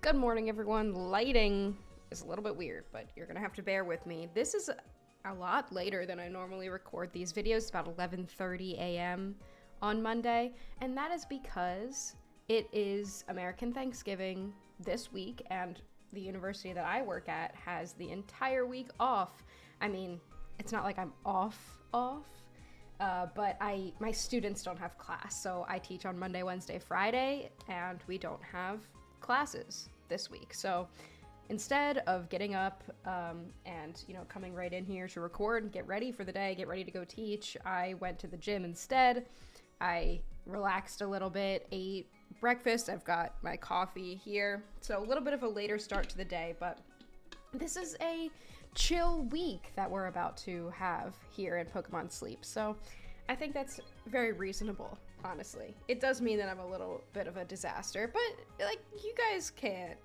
Good morning, everyone. Lighting is a little bit weird, but you're gonna have to bear with me. This is a lot later than I normally record these videos, about 11:30 a.m. on Monday, and that is because it is American Thanksgiving this week, and the university that I work at has the entire week off. I mean, it's not like I'm off, but my students don't have class, so I teach on Monday, Wednesday, Friday, and we don't have classes this week. So instead of getting up and coming right in here to record and get ready for the day, get ready to go teach, I went to the gym instead. I relaxed a little bit, ate breakfast. I've got my coffee here, so a little bit of a later start to the day, but this is a chill week that we're about to have here in Pokemon Sleep, so I think that's very reasonable. Honestly, it does mean that I'm a little bit of a disaster, but like, you guys can't.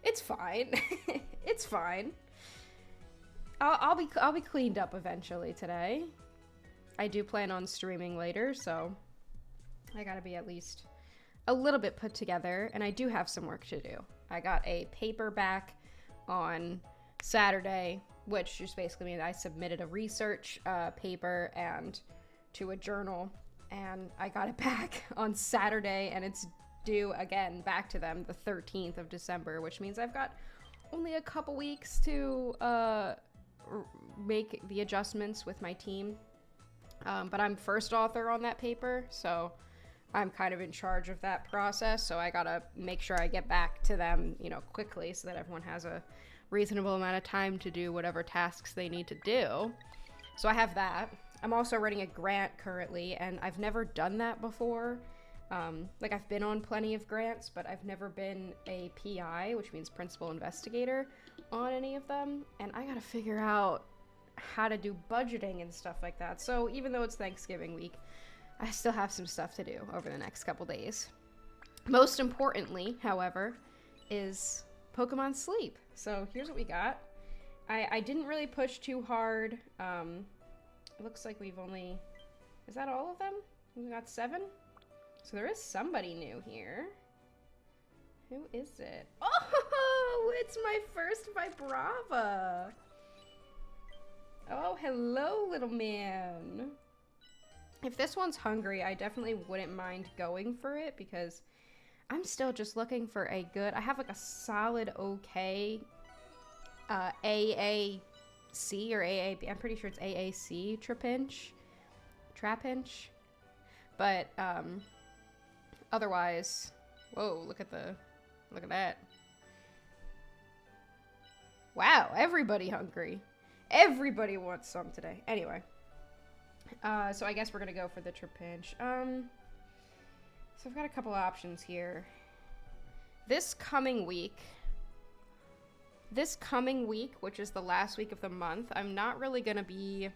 It's fine. It's fine. I'll be cleaned up eventually today. I do plan on streaming later, so I gotta be at least a little bit put together, and I do have some work to do. I got a paper back on Saturday, which just basically means I submitted a research paper and to a journal, and I got it back on Saturday, and it's due again back to them the 13th of December, which means I've got only a couple weeks to make the adjustments with my team. But I'm first author on that paper, so I'm kind of in charge of that process, so I gotta make sure I get back to them, quickly, so that everyone has a reasonable amount of time to do whatever tasks they need to do. So I have that. I'm also running a grant currently, and I've never done that before. I've been on plenty of grants, but I've never been a PI, which means principal investigator, on any of them, and I gotta figure out how to do budgeting and stuff like that. So even though it's Thanksgiving week, I still have some stuff to do over the next couple days. Most importantly, however, is Pokemon Sleep. So here's what we got. I didn't really push too hard. It looks like we've only... Is that all of them? We got 7? So there is somebody new here. Who is it? Oh, it's my first Vibrava. Oh, hello, little man. If this one's hungry, I definitely wouldn't mind going for it, because I'm still just looking for a good... I have like a solid okay AAC or AAB. I'm pretty sure it's AAC Trapinch. But otherwise, whoa, look at that. Wow, everybody hungry. Everybody wants some today. Anyway. So I guess we're gonna go for the Trapinch. So I've got a couple options here. This coming week, which is the last week of the month, I'm not really gonna be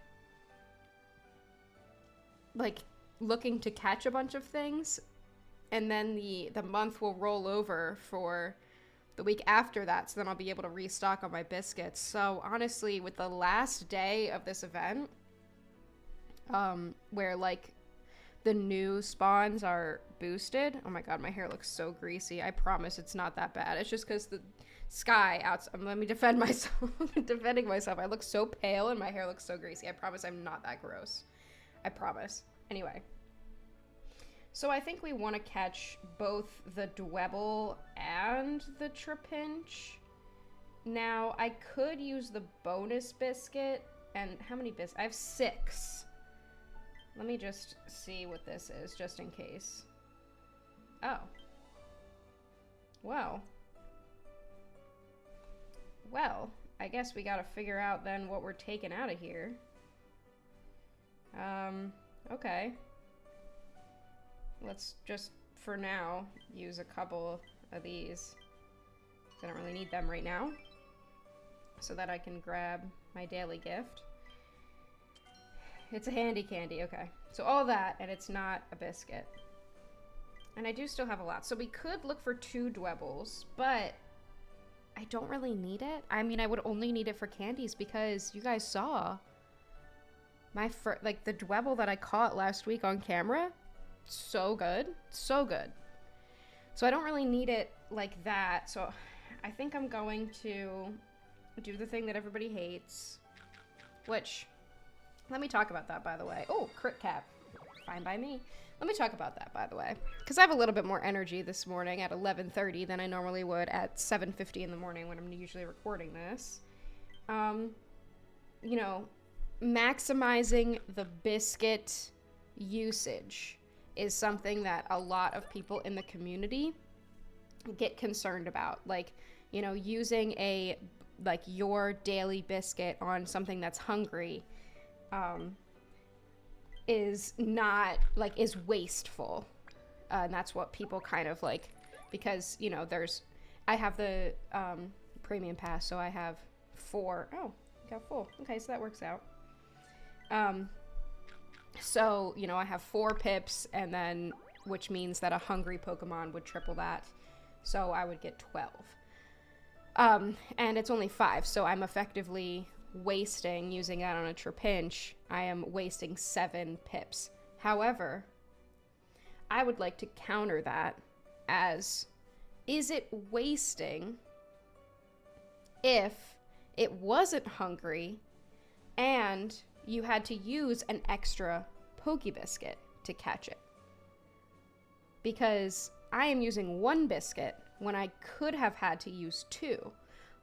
like looking to catch a bunch of things, and then the month will roll over for the week after that, so then I'll be able to restock on my biscuits. So honestly, with the last day of this event, where like the new spawns are boosted. Oh my god, my hair looks so greasy. I promise it's not that bad. It's just because the sky outside. Let me defend myself. I'm defending myself. I look so pale and my hair looks so greasy. I promise I'm not that gross. I promise. Anyway. So I think we want to catch both the Dwebble and the Trapinch. Now, I could use the bonus biscuit. And how many biscuits? I have 6. Let me just see what this is, just in case. Oh. Well, I guess we gotta figure out then what we're taking out of here. Okay. Let's just, for now, use a couple of these. I don't really need them right now. So that I can grab my daily gift. It's a handy candy, okay. So all that, and it's not a biscuit. And I do still have a lot. So we could look for 2 Dwebbles, but I don't really need it. I mean, I would only need it for candies, because you guys saw my the Dwebble that I caught last week on camera. So good. So good. So I don't really need it like that. So I think I'm going to do the thing that everybody hates, which, let me talk about that, by the way. Oh, crit cap. Fine by me. Let me talk about that, by the way, because I have a little bit more energy this morning at 11:30 than I normally would at 7:50 in the morning when I'm usually recording this. You know, maximizing the biscuit usage is something that a lot of people in the community get concerned about. Like, you know, using your daily biscuit on something that's hungry is not, like, is wasteful. And that's what people kind of like, because, you know, I have the premium pass, so I have 4. Oh, got full. Okay, so that works out. So, you know, I have 4 pips, and then, which means that a hungry Pokemon would triple that. So I would get 12. And it's only 5, so I'm effectively wasting, using that on a Trapinch, I am wasting 7 pips. However, I would like to counter that as, is it wasting if it wasn't hungry and you had to use an extra Pokebiscuit to catch it? Because I am using 1 biscuit when I could have had to use 2,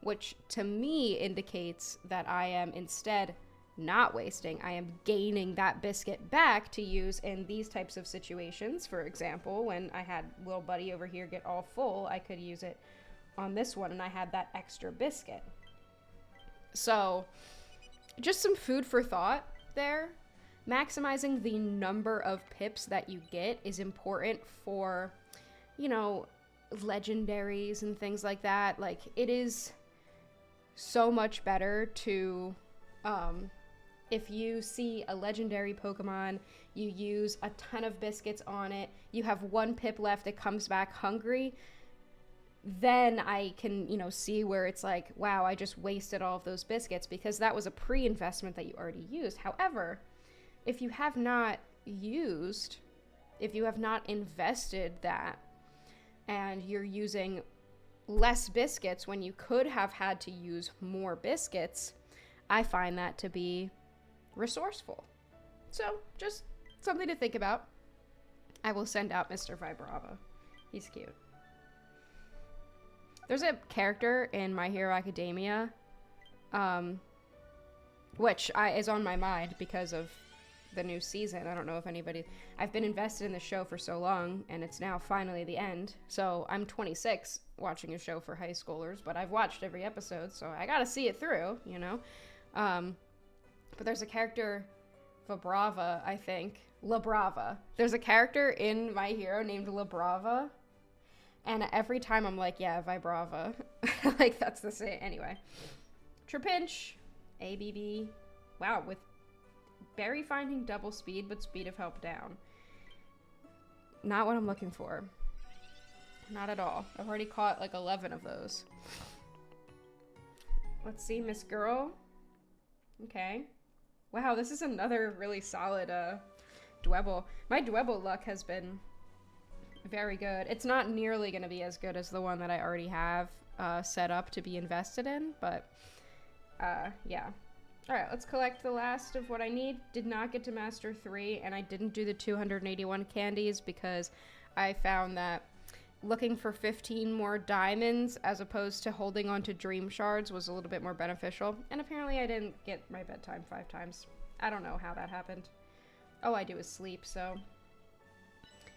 which to me indicates that I am instead not wasting. I am gaining that biscuit back to use in these types of situations. For example, when I had little buddy over here get all full, I could use it on this one, and I had that extra biscuit. So, just some food for thought there. Maximizing the number of pips that you get is important for, you know, legendaries and things like that. Like, it is so much better to, if you see a legendary Pokemon, you use a ton of biscuits on it, you have 1 pip left, it comes back hungry, then I can, you know, see where it's like, wow, I just wasted all of those biscuits because that was a pre-investment that you already used. However, if you have not invested that, and you're using less biscuits when you could have had to use more biscuits, I find that to be resourceful. So, just something to think about. I will send out Mr. Vibrava. He's cute. There's a character in My Hero Academia, which is on my mind because of the new season. I don't know if anybody... I've been invested in the show for so long, and it's now finally the end. So I'm 26 watching a show for high schoolers, but I've watched every episode, so I gotta see it through, you know? But there's a character, Vibrava, I think. Labrava. There's a character in My Hero named Labrava, and every time I'm like, yeah, Vibrava. Like, that's the same. Anyway. Trapinch. ABB. Wow, with Berry finding double speed, but speed of help down. Not what I'm looking for. Not at all. I've already caught like 11 of those. Let's see, Miss Girl. Okay. Wow, this is another really solid Dwebble. My Dwebble luck has been very good. It's not nearly going to be as good as the one that I already have set up to be invested in, but yeah. Alright, let's collect the last of what I need. Did not get to Master 3, and I didn't do the 281 candies because I found that looking for 15 more diamonds as opposed to holding on to dream shards was a little bit more beneficial. And apparently I didn't get my bedtime 5 times. I don't know how that happened. All I do is sleep, so...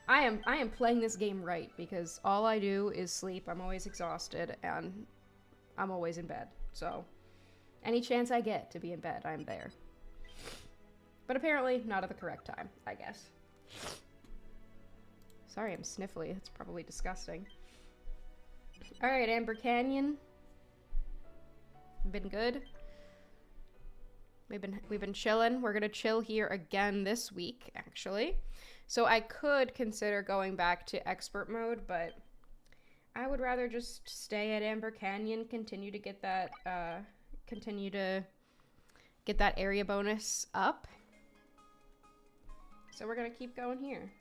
I am playing this game right because all I do is sleep. I'm always exhausted, and I'm always in bed, so... Any chance I get to be in bed, I'm there. But apparently, not at the correct time, I guess. Sorry, I'm sniffly. It's probably disgusting. Alright, Amber Canyon. Been good. We've been chilling. We're gonna chill here again this week, actually. So I could consider going back to expert mode, but I would rather just stay at Amber Canyon, continue to get that area bonus up. So we're gonna keep going here.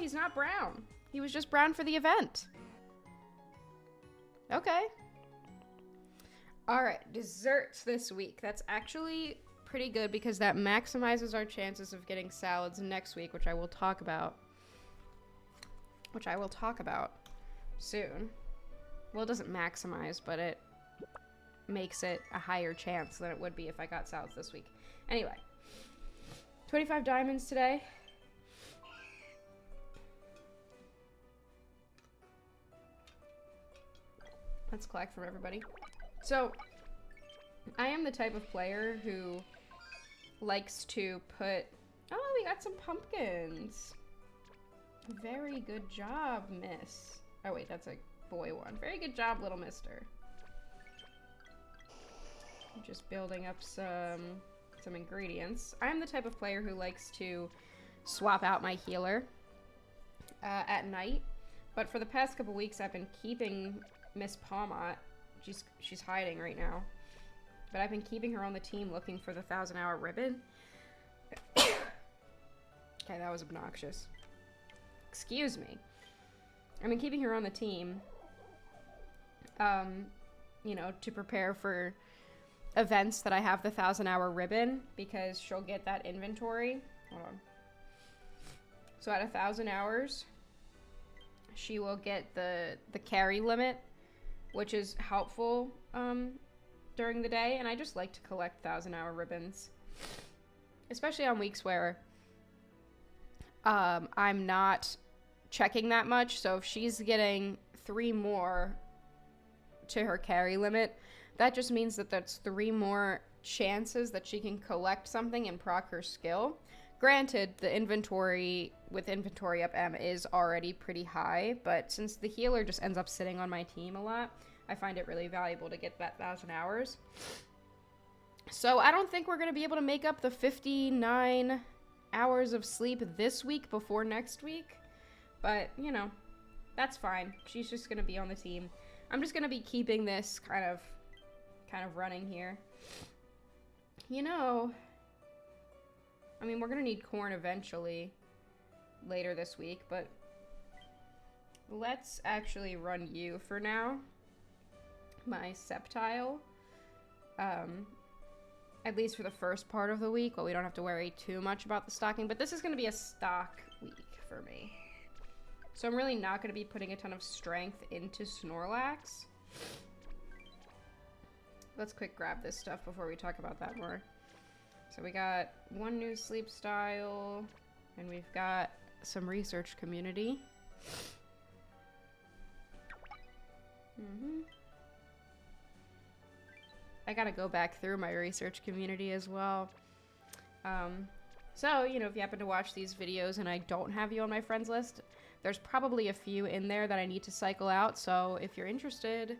he's not brown. He was just brown for the event. Okay. All right, desserts this week. That's actually pretty good because that maximizes our chances of getting salads next week, which I will talk about soon. Well, it doesn't maximize, but it makes it a higher chance than it would be if I got salads this week. Anyway, 25 diamonds today. Let's collect from everybody. So, I am the type of player who likes to put... Oh, we got some pumpkins. Very good job, miss. Oh, wait, that's a boy one. Very good job, little mister. I'm just building up some ingredients. I'm the type of player who likes to swap out my healer at night. But for the past couple weeks, I've been keeping Miss Palmot. She's hiding right now. But I've been keeping her on the team looking for the 1,000-hour ribbon. Okay, that was obnoxious. Excuse me. I've been keeping her on the team, you know, to prepare for events that I have the 1,000-hour ribbon, because she'll get that inventory. Hold on. So at 1,000 hours, she will get the carry limit, which is helpful during the day, and I just like to collect 1,000-hour ribbons, especially on weeks where I'm not checking that much. So if she's getting 3 more to her carry limit, that just means that that's 3 more chances that she can collect something and proc her skill. Granted, the inventory with inventory up M is already pretty high, but since the healer just ends up sitting on my team a lot, I find it really valuable to get that 1,000 hours. So I don't think we're going to be able to make up the 59 hours of sleep this week before next week. But, you know, that's fine. She's just going to be on the team. I'm just going to be keeping this kind of running here. You know, I mean, we're going to need corn eventually later this week, but let's actually run you for now. My septile. At least for the first part of the week, but we don't have to worry too much about the stocking. But this is going to be a stock week for me. So I'm really not going to be putting a ton of strength into Snorlax. Let's quick grab this stuff before we talk about that more. So we got 1 new sleep style, and we've got some research community. I gotta go back through my research community as well. So, you know, if you happen to watch these videos and I don't have you on my friends list, there's probably a few in there that I need to cycle out. So if you're interested,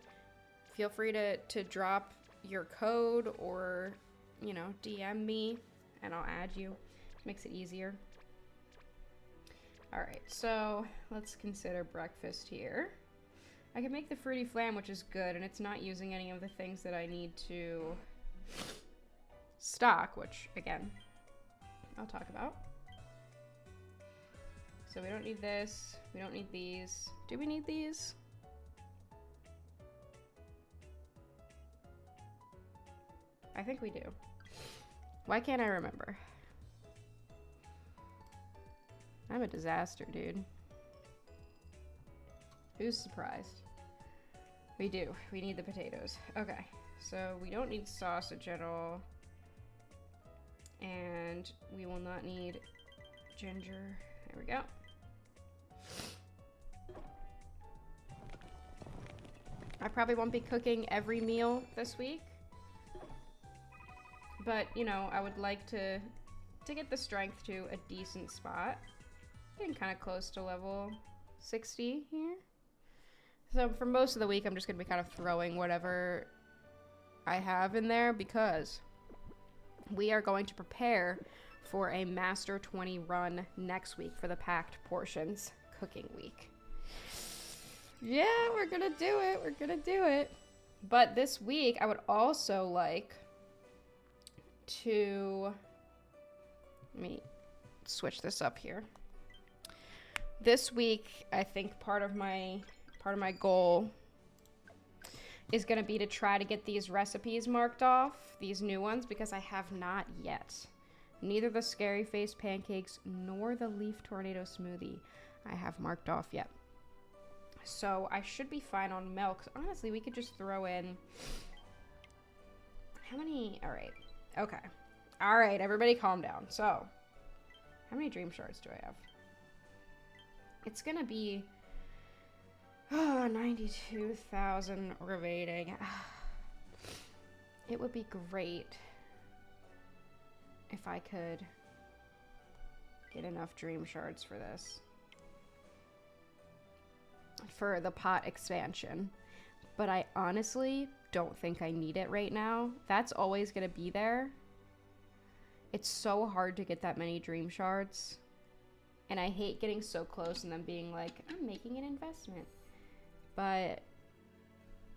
feel free to drop your code or, you know, DM me and I'll add you. Makes it easier. Alright, so let's consider breakfast here. I can make the fruity flam, which is good, and it's not using any of the things that I need to stock, which, again, I'll talk about. So we don't need this. We don't need these. Do we need these? I think we do. Why can't I remember? I'm a disaster, dude. Who's surprised? We do. We need the potatoes. Okay. So we don't need sausage at all. And we will not need ginger. There we go. I probably won't be cooking every meal this week. But, you know, I would like to get the strength to a decent spot. Getting kind of close to level 60 here. So for most of the week, I'm just going to be kind of throwing whatever I have in there because we are going to prepare for a Master 20 run next week for the packed portions cooking week. Yeah, we're going to do it. We're going to do it. But this week, I would also like to... Let me switch this up here. this week, I think part of my goal is going to be to try to get these recipes marked off, these new ones, because I have not yet. Neither the Scary Face pancakes nor the leaf tornado smoothie I have marked off yet. So I should be fine on milk. Honestly, we could just throw in... How many? All right. Okay. All right, everybody calm down. So, how many dream shards do I have? It's going to be 92,000 remaining. It would be great if I could get enough dream shards for this. For the pot expansion. But I honestly don't think I need it right now. That's always going to be there. It's so hard to get that many dream shards. And I hate getting so close and then being like, I'm making an investment. But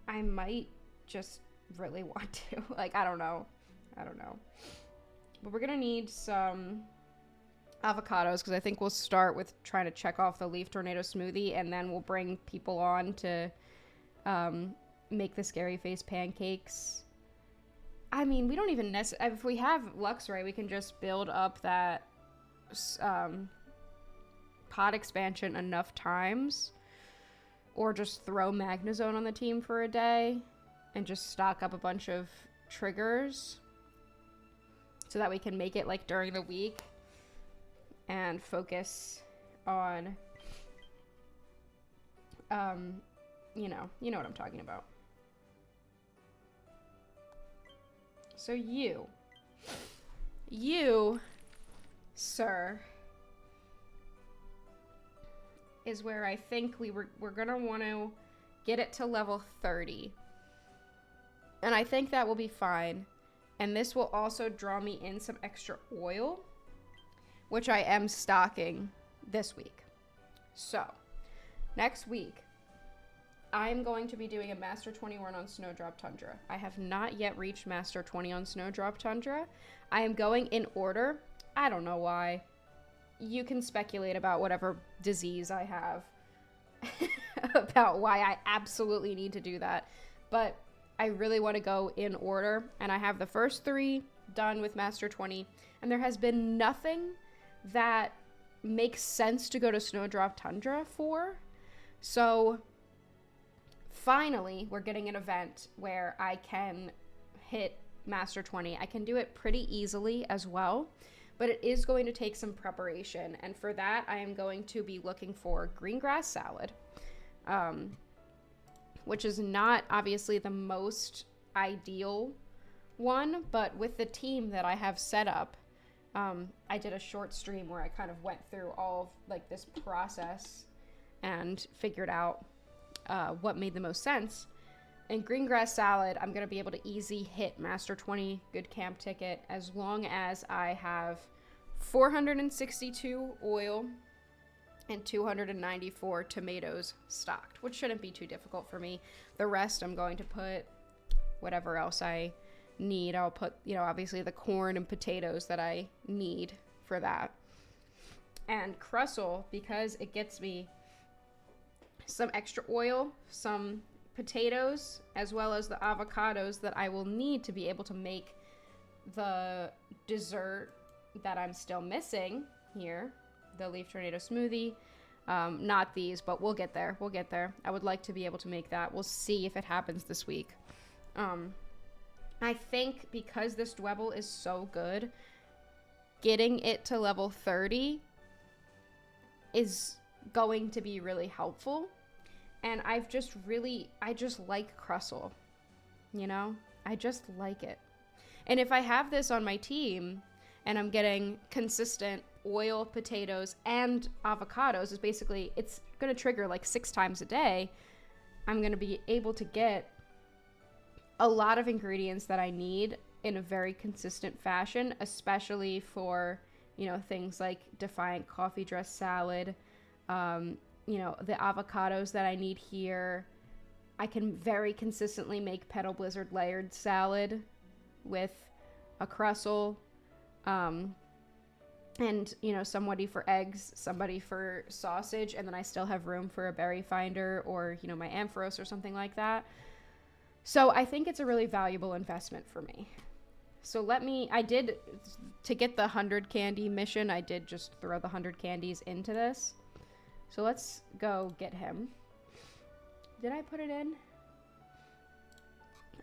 I might just really want to. Like, I don't know. But we're going to need some avocados, because I think we'll start with trying to check off the leaf tornado smoothie, and then we'll bring people on to make the Scary Face pancakes. I mean, we don't even necessarily... If we have Luxray, we can just build up that pot expansion enough times, or just throw Magnezone on the team for a day and just stock up a bunch of triggers so that we can make it like during the week and focus on, you know what I'm talking about. So you, sir, is where I think we're gonna want to get it to level 30. And I think that will be fine. And this will also draw me in some extra oil, which I am stocking this week. So, next week, I'm going to be doing a Master 21 on Snowdrop Tundra. I have not yet reached Master 20 on Snowdrop Tundra. I am going in order. I don't know why. You can speculate about whatever disease I have about why I absolutely need to do that. But I really want to go in order. And I have the first 3 done with Master 20. And there has been nothing that makes sense to go to Snowdrop Tundra for. So finally, we're getting an event where I can hit Master 20. I can do it pretty easily as well, but it is going to take some preparation. And for that, I am going to be looking for green grass salad, which is not obviously the most ideal one, but with the team that I have set up, I did a short stream where I kind of went through all of like this process and figured out what made the most sense. And green grass salad, I'm going to be able to easy hit Master 20 good camp ticket as long as I have 462 oil and 294 tomatoes stocked, which shouldn't be too difficult for me. The rest I'm going to put whatever else I need. I'll put, obviously the corn and potatoes that I need for that. And Crustle, because it gets me some extra oil, some potatoes, as well as the avocados that I will need to be able to make the dessert that I'm still missing here, the leaf tornado smoothie. Not these, but we'll get there. I would like to be able to make that. We'll see if it happens this week. I think because this Dwebble is so good, getting it to level 30 is going to be really helpful. And I just like Crustle, I just like it. And if I have this on my team and I'm getting consistent oil, potatoes, and avocados, it's going to trigger like 6 times a day. I'm going to be able to get a lot of ingredients that I need in a very consistent fashion, especially for, things like Defiant Coffee Dress Salad, the avocados that I need here. I can very consistently make Petal Blizzard layered salad with a Crustle. and, you know, somebody for eggs, somebody for sausage, and then I still have room for a berry finder or, you know, my Ampharos or something like that. So I think it's a really valuable investment for me. So I did, to get the 100 candy mission, I did just throw the 100 candies into this. So let's go get him. Did I put it in?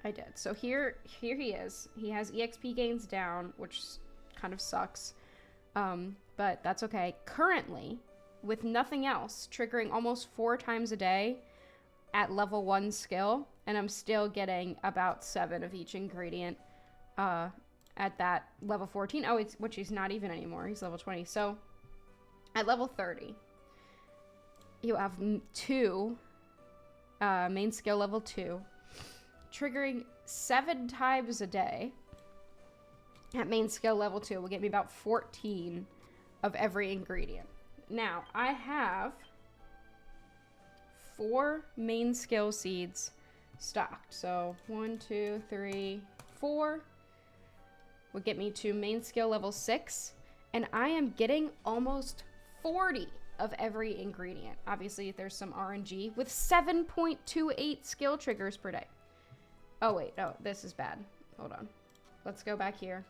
I did. So here he is. He has EXP gains down, which kind of sucks. But that's okay. Currently, with nothing else, triggering almost 4 times a day at level 1 skill, and I'm still getting about 7 of each ingredient at that level 14. Oh, which he's not even anymore. He's level 20. So at level 30, you have 2 main skill level 2, triggering 7 times a day at main skill level 2 will get me about 14 of every ingredient. Now, I have 4 main skill seeds stocked. So 1, 2, 3, 4 would get me to main skill level 6. And I am getting almost 40 of every ingredient. Obviously, there's some RNG with 7.28 skill triggers per day. Oh, wait. No, this is bad. Hold on. Let's go back here.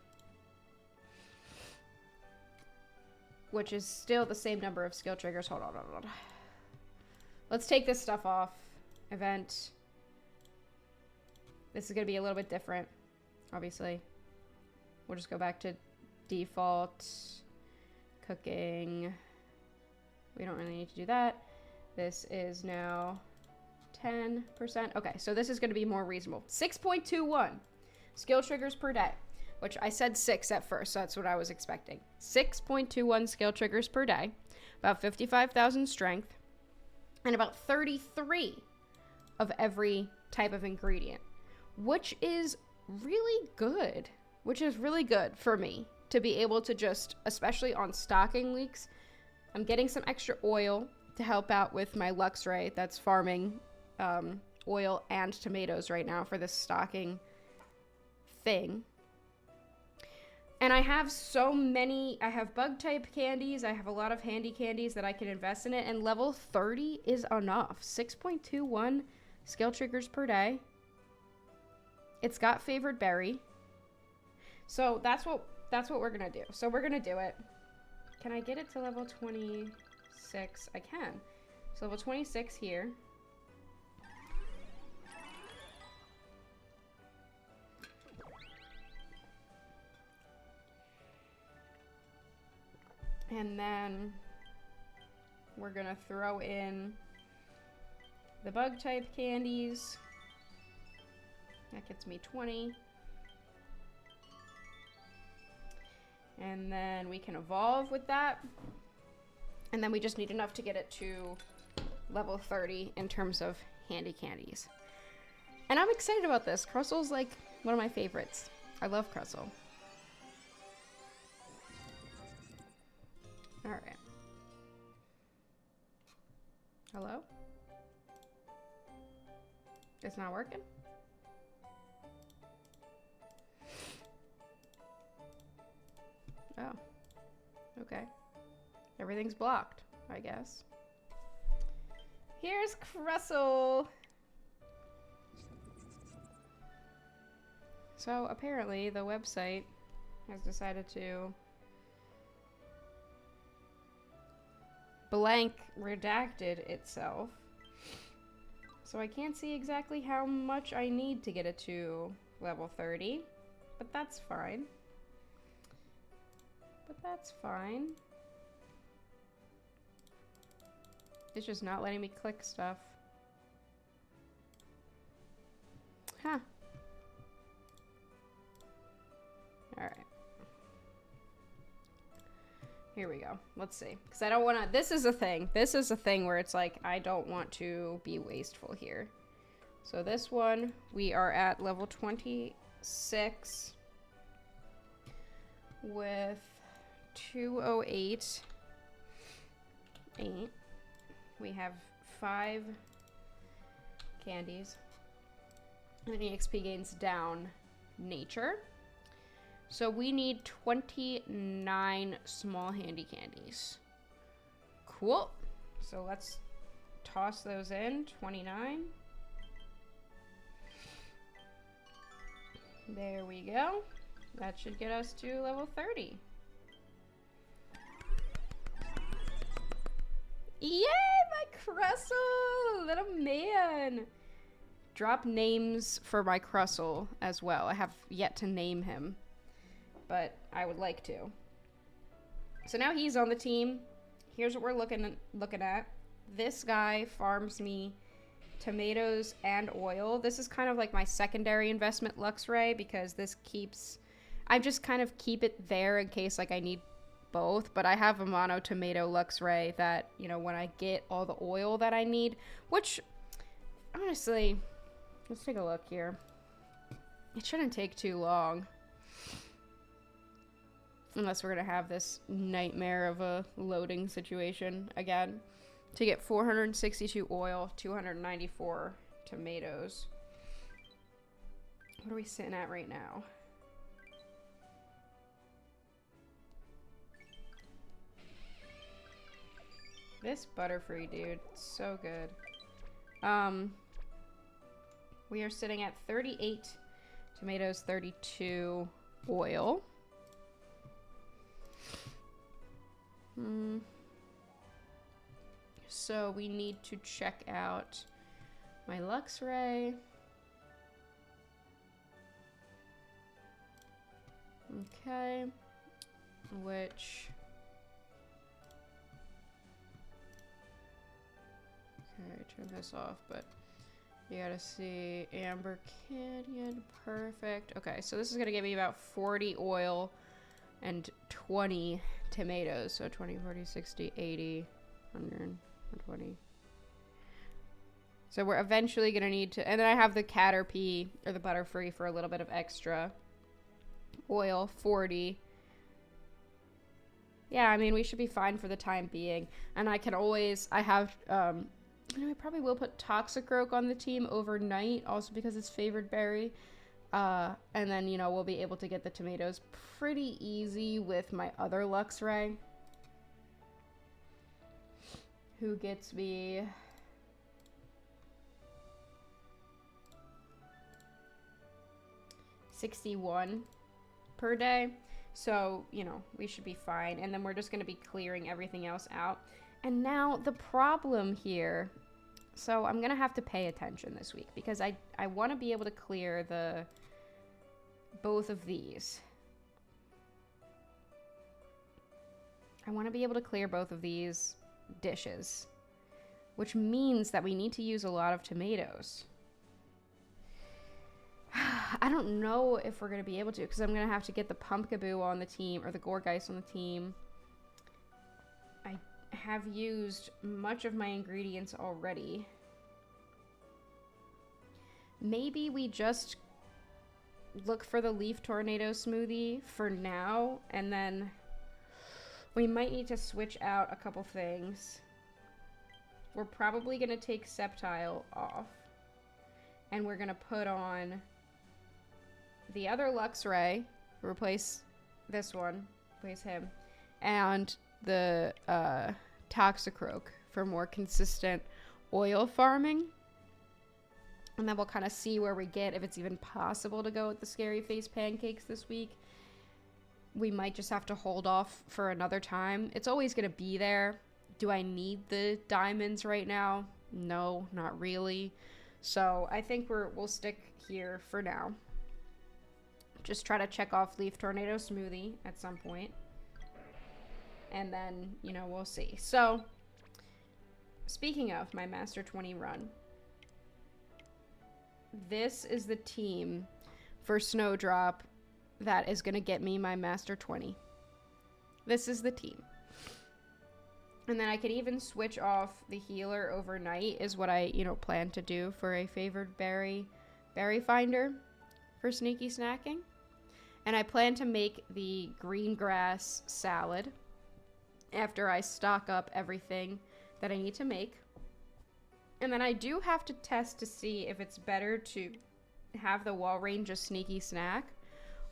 Which is still the same number of skill triggers. Hold on. Let's take this stuff off. Event. This is going to be a little bit different, obviously. We'll just go back to default. Cooking. We don't really need to do that. This is now 10%. Okay, so this is going to be more reasonable. 6.21 skill triggers per day, which I said 6 at first, so that's what I was expecting. 6.21 skill triggers per day, about 55,000 strength, and about 33 of every type of ingredient, which is really good. Which is really good for me to be able to just, especially on stocking weeks, I'm getting some extra oil to help out with my Luxray that's farming oil and tomatoes right now for this stocking thing. And I have so many, I have bug type candies, I have a lot of handy candies that I can invest in it, and level 30 is enough. 6.21 skill triggers per day. It's got favored berry. So that's what we're gonna do. So we're gonna do it. Can I get it to level 26? I can. So level 26 here. And then we're gonna throw in the bug type candies. That gets me 20. And then we can evolve with that. And then we just need enough to get it to level 30 in terms of handy candies. And I'm excited about this. Crustle's like one of my favorites. I love Crustle. All right. Hello? It's not working? Oh. Okay. Everything's blocked, I guess. Here's Crustle! So apparently the website has decided to blank redacted itself. So I can't see exactly how much I need to get it to level 30, but that's fine. It's just not letting me click stuff. Huh. Alright. Here we go. Let's see. Because I don't want to... This is a thing. This is a thing where it's like, I don't want to be wasteful here. So this one, we are at level 26 with 208. 8. We have 5 candies. And then EXP gains down nature. So we need 29 small handy candies. Cool. So let's toss those in. 29. There we go. That should get us to level 30. Yay, my Crustle! Little man! Drop names for my Crustle as well. I have yet to name him, but I would like to. So now he's on the team. Here's what we're looking at. This guy farms me tomatoes and oil. This is kind of like my secondary investment Luxray, because this keeps... I just kind of keep it there in case like I need both, but I have a mono tomato Luxray that, you know, when I get all the oil that I need, which honestly, let's take a look here. It shouldn't take too long. Unless we're gonna have this nightmare of a loading situation again. To get 462 oil, 294 tomatoes. What are we sitting at right now? This Butterfree, dude, so good. We are sitting at 38 tomatoes, 32 oil. So we need to check out my Luxray. Okay. Which... Okay, turn this off, but you gotta see Amber Canyon, perfect. Okay, so this is gonna give me about 40 oil and 20 tomatoes. So 20, 40, 60, 80, 100, 120. So we're eventually gonna need to, and then I have the Caterpie or the Butterfree for a little bit of extra oil, 40. Yeah, I mean, we should be fine for the time being. And I can always, I have, you know, I probably will put Toxicroak on the team overnight, also because it's favored berry. And then, you know, we'll be able to get the tomatoes pretty easy with my other Luxray, who gets me 61 per day. So, you know, we should be fine. And then we're just going to be clearing everything else out. And now the problem here, so I'm going to have to pay attention this week because I want to be able to clear both of these. I want to be able to clear both of these dishes, which means that we need to use a lot of tomatoes. I don't know if we're going to be able to because I'm going to have to get the Pumpkaboo on the team or the Gourgeist on the team. I have used much of my ingredients already. Maybe we just look for the Leaf Tornado smoothie for now, and then we might need to switch out a couple things. We're probably going to take Sceptile off, and we're going to put on the other Luxray, replace this one, replace him, and the Toxicroak for more consistent oil farming. And then we'll kind of see where we get, if it's even possible to go with the Scary Face Pancakes this week. We might just have to hold off for another time. It's always going to be there. Do I need the diamonds right now? No, not really. So I think we'll stick here for now. Just try to check off Leaf Tornado Smoothie at some point. And then, you know, we'll see. So, speaking of my Master 20 run, this is the team for Snowdrop that is going to get me my Master 20. This is the team. And then I could even switch off the healer overnight is what I, you know, plan to do for a favored berry finder for sneaky snacking. And I plan to make the green grass salad after I stock up everything that I need to make. And then I do have to test to see if it's better to have the Walrein just sneaky snack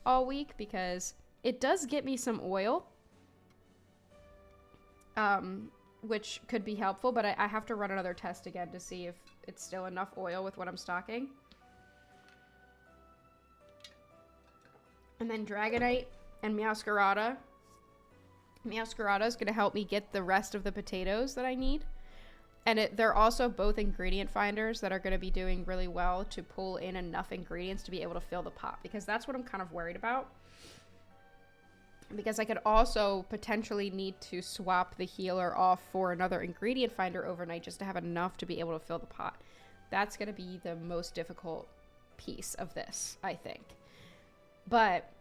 all week because it does get me some oil, which could be helpful, but I have to run another test again to see if it's still enough oil with what I'm stocking. And then Dragonite and Meowscarada. Meowscarada is going to help me get the rest of the potatoes that I need. And they're also both ingredient finders that are going to be doing really well to pull in enough ingredients to be able to fill the pot. Because that's what I'm kind of worried about. Because I could also potentially need to swap the healer off for another ingredient finder overnight just to have enough to be able to fill the pot. That's going to be the most difficult piece of this, I think. But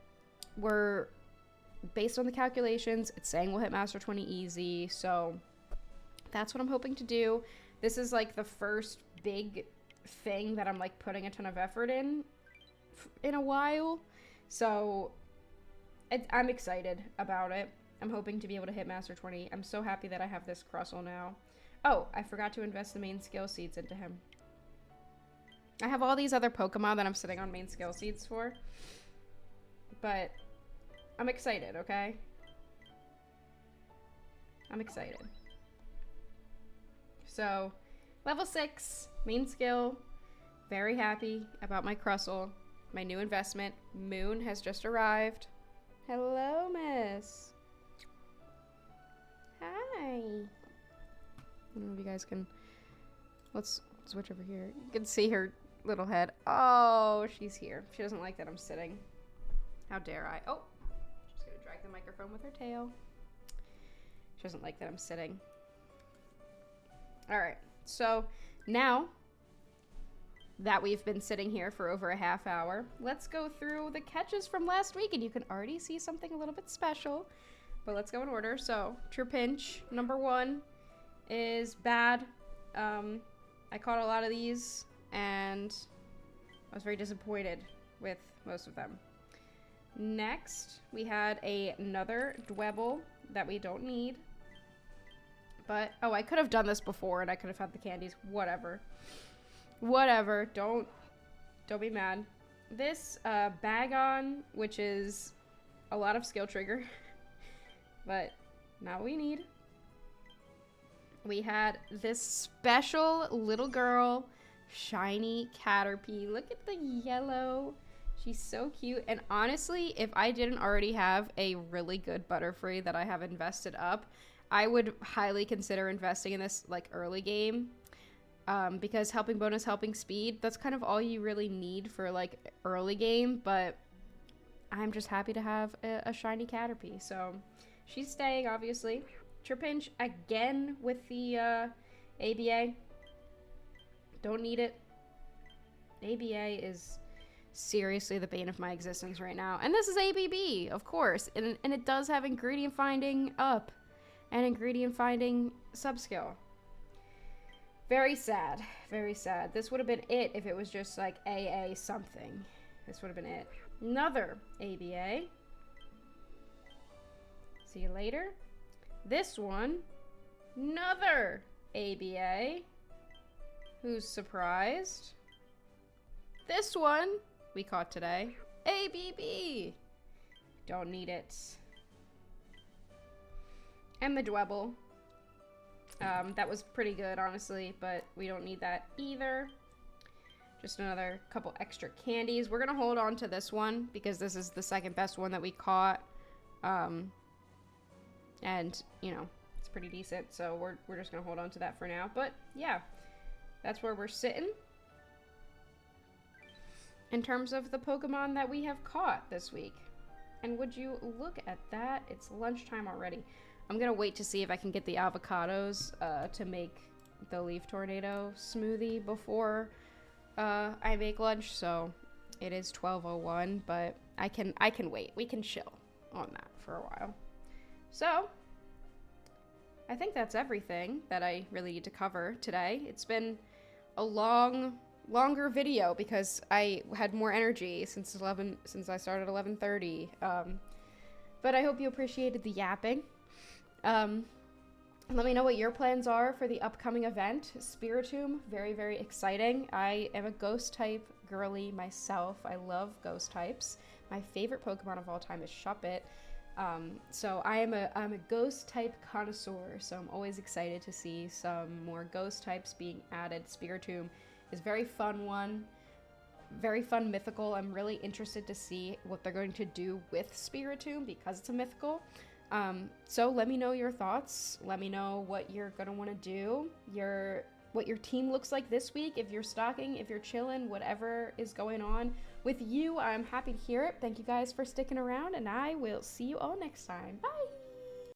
we're, based on the calculations, it's saying we'll hit Master 20 easy, so that's what I'm hoping to do. This is like the first big thing that I'm like putting a ton of effort in a while, so I'm excited about it. I'm hoping to be able to hit Master 20. I'm so happy that I have this Crustle now. Oh, I forgot to invest the main skill seeds into him. I have all these other Pokemon that I'm sitting on main skill seeds for. But I'm excited, okay? I'm excited. So, level 6, main skill. Very happy about my Crustle, my new investment. Moon has just arrived. Hello, miss. Hi. I don't know if you guys can... Let's switch over here. You can see her little head. Oh, she's here. She doesn't like that I'm sitting. How dare I? Oh, she's gonna drag the microphone with her tail. She doesn't like that I'm sitting. All right, so now that we've been sitting here for over a half hour, let's go through the catches from last week, and you can already see something a little bit special, but let's go in order. So, Trapinch, number 1, is bad. I caught a lot of these, and I was very disappointed with most of them. Next, we had another Dwebble that we don't need. But, oh, I could have done this before and I could have had the candies. Whatever. Whatever. Don't be mad. This Bagon, which is a lot of skill trigger. But not what we need. We had this special little girl, shiny Caterpie. Look at the yellow. She's so cute, and honestly, if I didn't already have a really good Butterfree that I have invested up, I would highly consider investing in this, like, early game, because helping bonus, helping speed, that's kind of all you really need for, like, early game, but I'm just happy to have a shiny Caterpie, so she's staying, obviously. Trapinch, again, with the, ABA. Don't need it. ABA is... seriously the bane of my existence right now. And this is ABB, of course. And it does have ingredient finding up and ingredient finding subskill. Very sad. Very sad. This would have been it if it was just like AA something. This would have been it. Another ABA. See you later. This one. Another ABA. Who's surprised? This one we caught today. ABB. Don't need it. And the Dwebble. That was pretty good, honestly, but we don't need that either. Just another couple extra candies. We're going to hold on to this one because this is the second best one that we caught. And, you know, it's pretty decent, so we're just going to hold on to that for now. But, yeah, that's where we're sitting. In terms of the Pokemon that we have caught this week. And would you look at that? It's lunchtime already. I'm gonna wait to see if I can get the avocados to make the Leaf Tornado smoothie before I make lunch. So it is 12:01, but I can wait. We can chill on that for a while. So I think that's everything that I really need to cover today. It's been a longer video because I had more energy since I started 11:30. But I hope you appreciated the yapping. Let me know what your plans are for the upcoming event. Spiritomb, very, very exciting. I am a ghost type girly myself. I love ghost types. My favorite Pokemon of all time is Shuppet. So I'm a ghost type connoisseur, so I'm always excited to see some more ghost types being added. Spiritomb is a very fun one, very fun mythical. I'm really interested to see what they're going to do with Spiritomb because it's a mythical. So let me know your thoughts. Let me know what you're gonna want to do, what your team looks like this week, if you're stocking, if you're chilling, whatever is going on with you. I'm happy to hear it. Thank you guys for sticking around, and I will see you all next time. Bye!